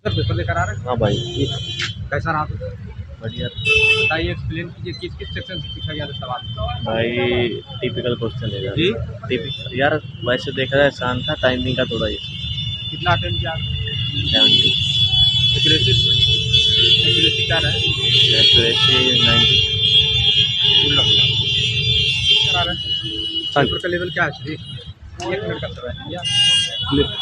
Sir paper लेकर आ रहे हैं। हाँ भाई, कैसा रहा पेपर? बढ़िया। बताइए, एक्सप्लेन कीजिए किस किस सेक्शन से पूछा गया था सवाल। भाई टिपिकल क्वेश्चन है यार। जी। टिपिकल यार, वैसे देखा जाए आसान था, टाइमिंग का थोड़ा इशू। कितना अटेम्प्ट किया? 70। एक्यूरेसी एक्यूरेसी क्या रहा है? एक्यूरेसी 90। करा रहे हैं। हाँ पेपर का लेवल क्या है? 1 मिनट का समय है या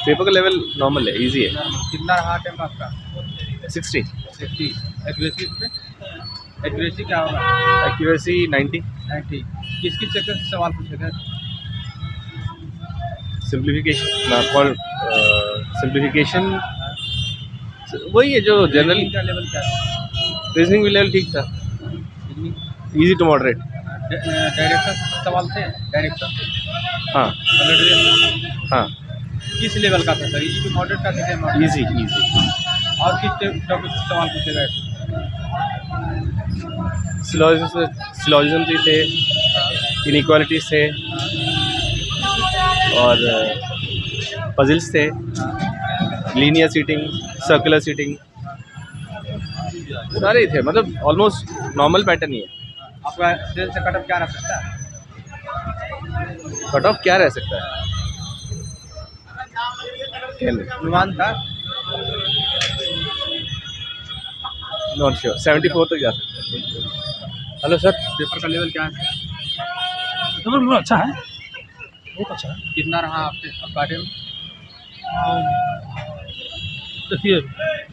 पेपर का लेवल नॉर्मल है, इजी है। कितना रहा अटेम्प्ट आपका? 60। 60। एक्यूरेसी में एक्यूरेसी क्या होगा? एक्यूरेसी 90। 90। किस किस सेक्शन से सवाल पूछे गए? सिंप्लीफिकेशन सिंप्लीफिकेशन वही है जो जनरल। रीजनिंग का लेवल क्या है? रीजनिंग भी लेवल ठीक था, reasoning easy to moderate. Direction सवाल थे? डायरेक्शन हाँ कलर ड्रेस हाँ, किस लेवल का था सर? इजी टू मॉडरेट का था क्या? Easy easy. और किस टॉपिक से सवाल पूछे गए? सिलोजिज्म भी थे, इनइक्वालिटीज थे, और पजल्स थे, लीनियर सीटिंग, सर्कुलर सीटिंग, सारे ही थे। मतलब ऑलमोस्ट नॉर्मल पैटर्न ही है। आपका सेल से कटअप क्या रह सकता है? कट ऑफ क्या रह सकता है? अनुमान था? नॉट श्योर, 74 तक जा सकता है। हेलो सर, पेपर का लेवल क्या है? पेपर बिल्कुल अच्छा है, बहुत अच्छा है। कितना रहा आपका अटेम्प्ट? देखिए,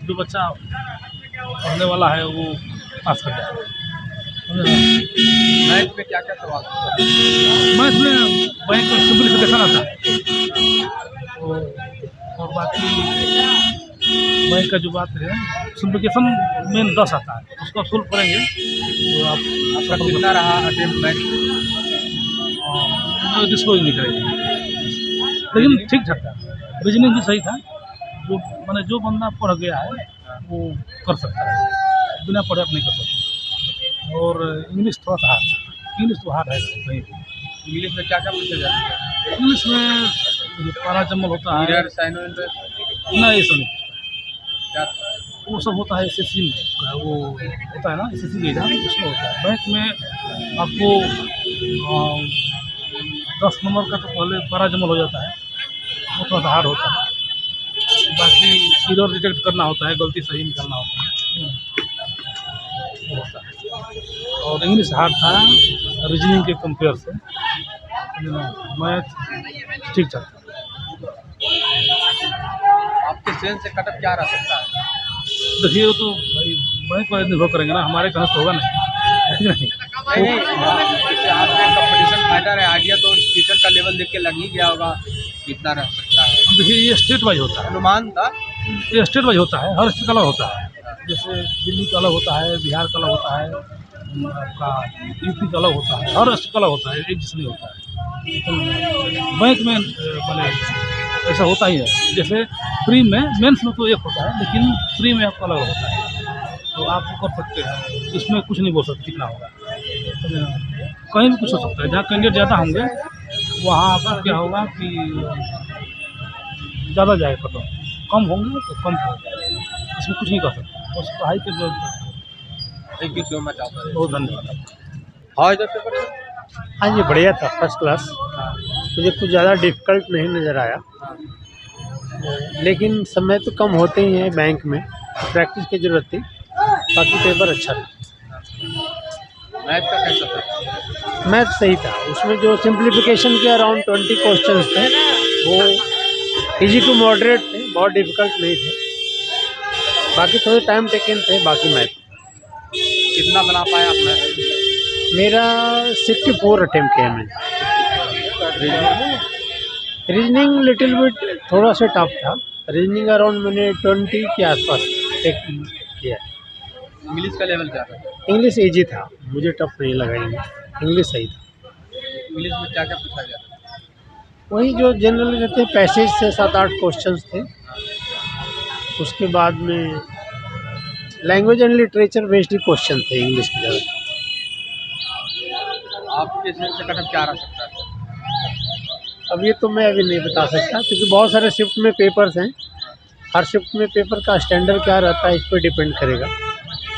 जो बच्चा पढ़ने वाला है वो पास कर जाएगा। मैथ में क्या क्या सवाल था? मैथ में बैंक में सिंप्लीफिकेशन आता है, और बाकी बैंक का जो बात है सिंप्लीफिकेशन मेन 10 आता है, उसको आप सोल्व करेंगे तो आप आपका कितना रहा अटेम्प्ट मैथ? डिस्क्लोज नहीं करेंगे, लेकिन ठीक ठाक था। रीजनिंग भी सही था। जो मैंने जो बंदा पढ़ गया है वो कर सकता है, बिना पढ़े आप नहीं कर सकते। और इंग्लिश थोड़ा सा हार्ड था, इंग्लिश तो हार्ड है कहीं भी। इंग्लिश में क्या क्या पूछा जाता है? इंग्लिश में जो पैराजम्बल होता है, मिरर, साइन एंड ना ये सब नहीं, क्या? वो सब होता है एसएससी में, वो होता है ना एसएससी का एग्जाम, उसमें होता है। बैंक में आपको 10 नंबर का तो पहले पैराजम्बल हो जाता है, वो थोड़ा सा हार्ड होता है। बाकी एरर डिटेक्ट करना होता है, गलती सही निकालना होता है, वो होता है। और इंग्लिश हार्ड था रीजनिंग के कंपेयर से, मैथ ठीक ठाक था। आपके सेल से कटअप क्या रह सकता है? देखिए, वो तो भाई बैंक पर निर्भर करेंगे ना, हमारे कहाँ तो होगा नहीं। नहीं, जैसे आपने कंपटीशन फाइटर है आइडिया, तो टीचर का लेवल देख के लग ही गया होगा कितना रह सकता है। देखिए, ये स्टेट वाइज होता है, अनुमान था? ये स्टेट वाइज होता है, हर स्टेट का अलग होता है। जैसे दिल्ली का अलग होता है, बिहार का अलग होता है, आपका यूपी का अलग होता है, हर स्टेट का अलग होता है, एक जैसे नहीं होता है। तो बैंक में मैंने ऐसा होता ही है। जैसे प्री में, मेंस में तो एक होता है, लेकिन प्री में आपका अलग होता है, तो आप वो कर सकते हैं, इसमें कुछ नहीं बोल सकते कितना होगा। कहीं भी कुछ हो सकता है, जहाँ कैंडिडेट ज़्यादा होंगे वहाँ आपका क्या होगा कि ज़्यादा जाएगा कट ऑफ, कम होंगे तो कम होगा, इसमें कुछ नहीं कर सकते, बस पढ़ाई के जो। थैंक यू सो मच आपका। बहुत धन्यवाद। हाँ इधर पेपर सर? हाँ जी, बढ़िया था, फर्स्ट क्लास। मुझे कुछ ज़्यादा डिफ़िकल्ट नहीं नज़र आया, लेकिन समय तो कम होते ही हैं बैंक में, प्रैक्टिस की ज़रूरत थी। बाकी पेपर अच्छा था। मैथ का कैसा था? मैथ सही था, उसमें जो सिंप्लीफिकेशन के अराउंड 20 क्वेश्चंस थे वो इजी टू मॉडरेट थे, बहुत डिफ़िकल्ट नहीं थे। बाकी थोड़े टाइम टेकन थे। बाकी मैथ कितना बना पाए आप मैथ? मेरा 64 अटेम्प्ट किया मैंने। रीजनिंग लिटिल बिट थोड़ा सा टफ था। रीजनिंग अराउंड मैंने 20 के आसपास टेक किया। इंग्लिश का लेवल क्या था? इंग्लिश इजी था, मुझे टफ नहीं लगा। इंग्लिश सही था। इंग्लिश में क्या क्या पूछा गया था? वही जो जनरल रहते हैं, पैसेज से 7-8 क्वेश्चंस थे। उसके बाद में language and literature based question थे इंग्लिश के ज़्यादा। आपके सेल से कटअप क्या रह सकता है? अब ये तो मैं अभी नहीं बता सकता, क्योंकि बहुत सारे शिफ्ट में पेपर्स हैं, हर शिफ्ट में पेपर का स्टैंडर्ड क्या रहता है इस पर डिपेंड करेगा,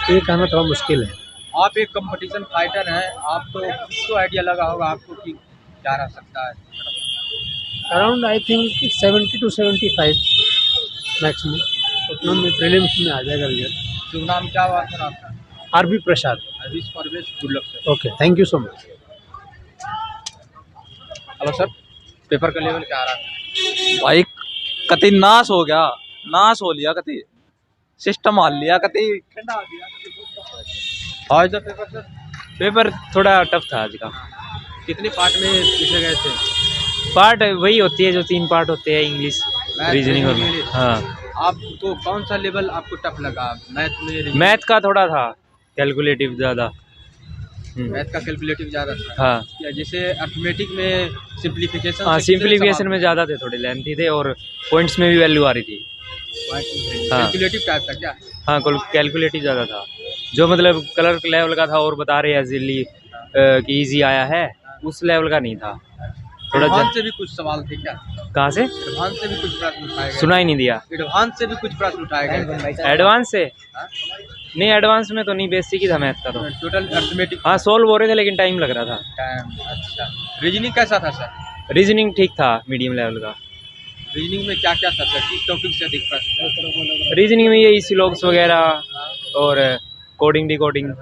ये कहना थोड़ा मुश्किल है। आप एक कंपटीशन फाइटर हैं, आपको कुछ तो आइडिया लगा होगा आपको कि क्या रह सकता है। Around I think 70 to 75 maximum, उतना में प्रीलिम्स में आ जाएगा रिजल्ट। शुभ नाम क्या हुआ सर आपका? RB Prasad. Avish Parvesh, good luck sir. Okay, thank you so much. Hello sir, paper का लेवल क्या आ रहा है? भाई कति नाश हो गया, नाश हो लिया, कति सिस्टम हाल लिया, कति how is the paper sir? Paper थोड़ा टफ था आज का। कितने पार्ट में पूछे गए थे? पार्ट वही होती है जो 3 पार्ट होते हैं, इंग्लिश, मैथ, रीजनिंग और इंग्लिश। हाँ। आपको कौन सा लेवल आपको टफ लगा? मैथ में, रीजनिंग? मैथ का थोड़ा था कैलकुलेटिव ज़्यादा। मैथ का कैलकुलेटिव ज़्यादा था। हाँ क्या जैसे अर्थमेटिक में सिंप्लीफिकेशन? हाँ, सिंप्लीफिकेशन में ज़्यादा थे, थोड़े लेंथी थे और पॉइंट्स में भी वैल्यू आ रही थी। हाँ। कैलकुलेटिव टाइप था क्या? हाँ, कैलकुलेटिव ज़्यादा था, जो मतलब कलर लेवल का था और बता रहे हैं इजीली कि इजी आया है, उस लेवल का नहीं था। थोड़ा एडवांस से भी कुछ सवाल थे क्या? कहाँ से? एडवांस से भी कुछ प्रश्न उठाए गए? सुना ही नहीं दिया। एडवांस से भी कुछ प्रश्न उठाए गए? एडवांस से हाँ? नहीं, एडवांस में तो नहीं, बेसिक ही था मैथ का तो। टोटल अर्थमेटिक हाँ, सोल्व हो रहे थे लेकिन टाइम लग रहा था। टाइम। अच्छा, रीजनिंग कैसा था सर? रीजनिंग ठीक था, मीडियम लेवल का। रीजनिंग में क्या क्या था सर? किस टॉपिक से अधिक प्रश्न? रीजनिंग में यही सिलॉग्स वगैरह और कोडिंग डिकोडिंग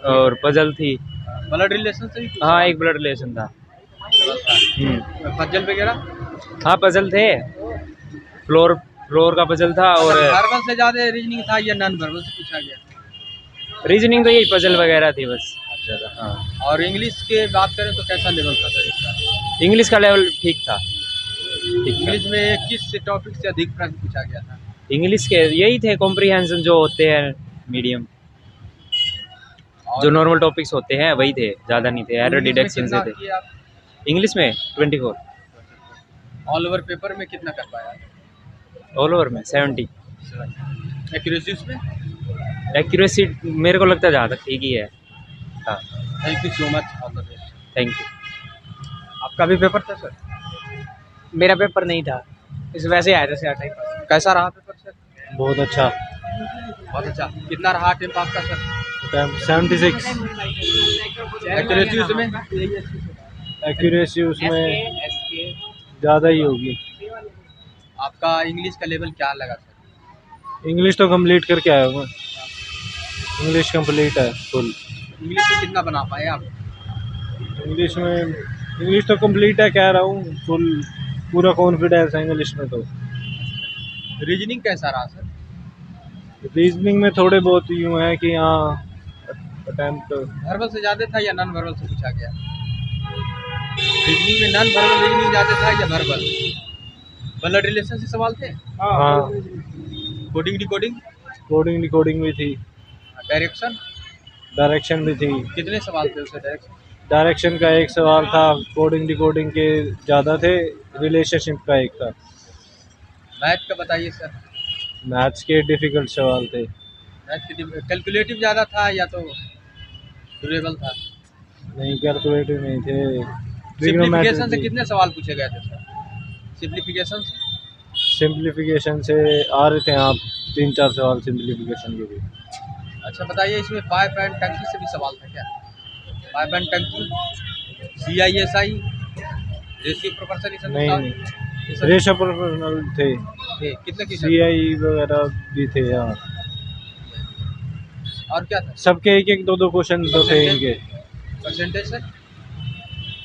और पजल थी। ब्लड रिलेशन से भी कुछ हाँ, एक ब्लड रिलेशन था। सवाल था? पजल वगैरह? हाँ, पजल थे, फ्लोर का पजल था और वर्बल से ज़्यादा रीजनिंग था या नॉन वर्बल से पूछा गया? रीजनिंग तो यही पजल वगैरह थी बस ज़्यादा। हाँ, और इंग्लिश के बात करें तो कैसा लेवल था सर इसका? इंग्लिश का लेवल ठीक था। इंग्लिश में किस टॉपिक से अधिक प्रश्न पूछा गया था? इंग्लिश के यही थे, कॉम्प्रिहेंशन जो होते हैं मीडियम, जो नॉर्मल टॉपिक्स होते हैं वही थे, ज़्यादा नहीं थे, एरर डिटेक्शन से थे। इंग्लिश में 24। ऑल ओवर पेपर में कितना कर पाया? ऑल ओवर में 70। एक्यूरेसी उसमें? एक्यूरेसी मेरे को लगता है जहाँ तक ठीक ही है। हाँ, thank you so much, all the best. Thank you. आपका भी पेपर था सर? मेरा पेपर नहीं था, इस वैसे आया था टाइप। कैसा रहा पेपर सर? बहुत अच्छा। बहुत अच्छा। कितना रहा अटेम्प्ट आपका सर? 76। एक्यूरेसी उसमें? एक्यूरेसी उसमें ज़्यादा ही होगी। आपका इंग्लिश का लेवल क्या लगा सर? इंग्लिश तो कंप्लीट करके आया हूँ, इंग्लिश कंप्लीट है फुल। इंग्लिश में कितना बना पाए आप? इंग्लिश तो कंप्लीट है कह रहा हूँ, फुल पूरा कॉन्फिडेंस है इंग्लिश में। तो रीजनिंग कैसा रहा सर? रीजनिंग में थोड़े बहुत यूँ है कि हाँ अटेम्प्ट वर्बल से ज़्यादा था या नॉन वर्बल से पूछा गया? रीजनिंग में नॉन वर्बल रीजनिंग ज़्यादा था या वर्बल? ब्लड रिलेशन से सवाल थे? हाँ, कोडिंग डिकोडिंग? कोडिंग डिकोडिंग भी थी, डायरेक्शन? डायरेक्शन भी थी। कितने सवाल थे उससे डायरेक्शन? डायरेक्शन का एक सवाल था, कोडिंग डिकोडिंग के ज़्यादा थे, रिलेशनशिप का एक था। मैथ का बताइए सर। मैथ्स के डिफ़िकल्ट सवाल थे। मैथ की कैलकुलेटिव ज़्यादा था या तो ड्यूरेबल था? नहीं, कैलकुलेटिव नहीं थे। सिंप्लीफिकेशन से कितने सवाल पूछे गए थे सर? सिंप्लीफिकेशन से? सिंप्लीफिकेशन से आ रहे थे आप 3-4 सवाल सिंप्लीफिकेशन के भी। अच्छा बताइए, इसमें पाइप एंड टंकी से भी सवाल था क्या? पाइप एंड टंकी, CISI, रेशियो प्रोपोर्शन, ये सब नहीं, रेशो प्रोपोर्शनल थे, कितने की? CI वगैरह भी थे यार। और क्या था? सबके 1-1, 2-2 क्वेश्चन तो थे इनके। Percentage sir?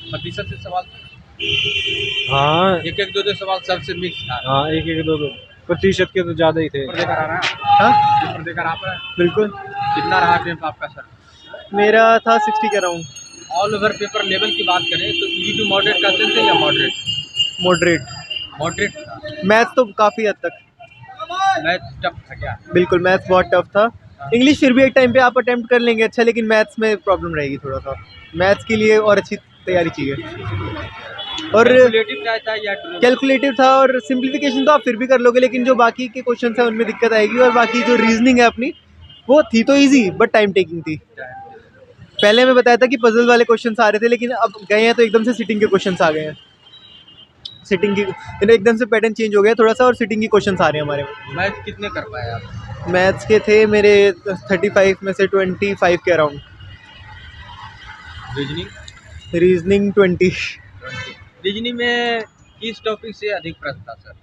प्रतिशत से सवाल था? हाँ 1-1, 2-2 सवाल सबसे मिक्स था? हाँ, 1-1, 2-2 प्रतिशत के तो ज़्यादा ही थे। पेपर देकर आ रहा है? हाँ पेपर देकर आ रहा है? बिल्कुल। कितना रहा अटेम्प्ट आपका सर? मेरा था 60 के around. All over paper level की बात करें तो इजी टू मॉडरेट करते थे या मॉडरेट? मॉडरेट। मॉडरेट था। मैथ्स तो काफ़ी हद तक, मैथ टफ था क्या? बिल्कुल मैथ्स बहुत टफ था। इंग्लिश फिर भी एक टाइम पे आप अटेम्प्ट कर लेंगे अच्छा, लेकिन मैथ्स में प्रॉब्लम रहेगी थोड़ा सा। मैथ्स के लिए और अच्छी तैयारी चाहिए। और कैलकुलेटिव क्या था या कैलकुलेटिव था, और सिंप्लीफिकेशन तो आप फिर भी कर लोगे, लेकिन जो बाकी के क्वेश्चन हैं उनमें दिक्कत आएगी। और बाकी जो रीजनिंग है अपनी, वो थी तो इजी बट टाइम टेकिंग थी। पहले मैं बताया था कि पजल वाले क्वेश्चंस आ रहे थे, लेकिन अब गए हैं तो एकदम से सिटिंग के क्वेश्चंस आ गए हैं। सिटिंग की एकदम से पैटर्न चेंज हो गया थोड़ा सा, और सिटिंग की क्वेश्चंस आ रहे हैं हमारे में। मैथ कितने कर पाए आप? मैथ्स के थे मेरे 35 में से 25 के अराउंड। रीजनिंग? रीजनिंग 20। रीजनिंग में किस टॉपिक से अधिक प्रश्न था सर?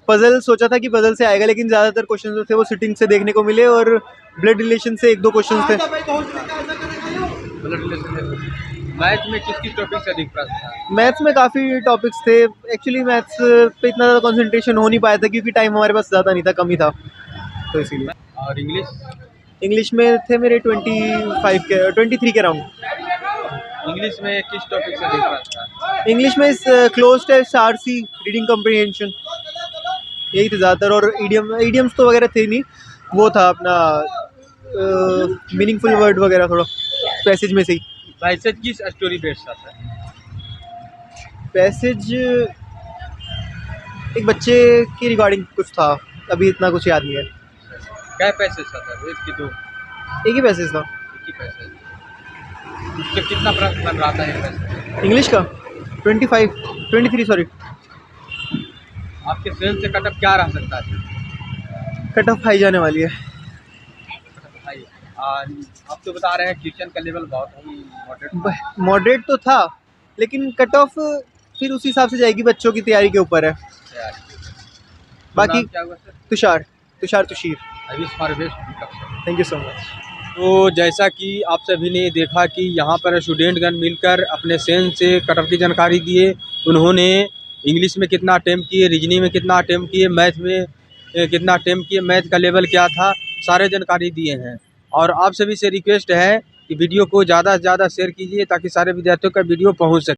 पजल सोचा था कि पजल से आएगा, लेकिन ज़्यादातर क्वेश्चन जो थे वो सिटिंग से देखने को मिले, और ब्लड रिलेशन से 1-2 क्वेश्चन थे। Blood relation. मैथ में किस टॉपिक से अधिक प्रश्न था? मैथ्स में काफ़ी टॉपिक्स थे। एक्चुअली मैथ्स पे इतना ज़्यादा कंसंट्रेशन हो नहीं पाया था, क्योंकि टाइम हमारे पास ज़्यादा नहीं था, कम ही था, तो इसीलिए। और इंग्लिश? इंग्लिश में थे मेरे 23 के अराउंड। इंग्लिश में किस टॉपिक से अधिक प्रश्न था? इंग्लिश में cloze test, RC, reading comprehension, यही थे ज़्यादातर। और ईडियम्स तो वगैरह थे नहीं, वो था अपना मीनिंगफुल वर्ड वगैरह थोड़ा पैसेज में से ही। पैसेज किस स्टोरी बेस्ड था सर? पैसेज एक बच्चे की रिगार्डिंग कुछ था, अभी इतना कुछ याद नहीं है। क्या पैसेज था सर? एक कि दो? एक ही पैसेज था। एक ही पैसेज। उससे कितना प्रश्न बन रहा था एक पैसेज? इंग्लिश का 23 सॉरी। आपके सेल से कटअप क्या रह सकता है? कट ऑफ हाई जाने वाली है। भाई आप तो बता रहे हैं क्वेश्चन का लेवल बहुत ही मॉडरेट। मॉडरेट तो था, लेकिन कट ऑफ फिर उसी हिसाब से जाएगी, बच्चों की तैयारी के ऊपर है। बाकी क्या हुआ सर? तुषार तुषीर। I wish for best. Thank you so much. तो जैसा कि आप सभी ने देखा कि यहाँ पर स्टूडेंटगण मिलकर अपने सेंस से कटअप की जानकारी दिए। उन्होंने इंग्लिश में कितना अटेम्प्ट किए, रीजनिंग में कितना अटेम्प्ट किए, मैथ में कितना अटेम्प्ट किए, मैथ का लेवल क्या था, सारे जानकारी दिए हैं। और आप सभी से रिक्वेस्ट है कि वीडियो को ज़्यादा से ज़्यादा शेयर कीजिए, ताकि सारे विद्यार्थियों का वीडियो पहुँच सके।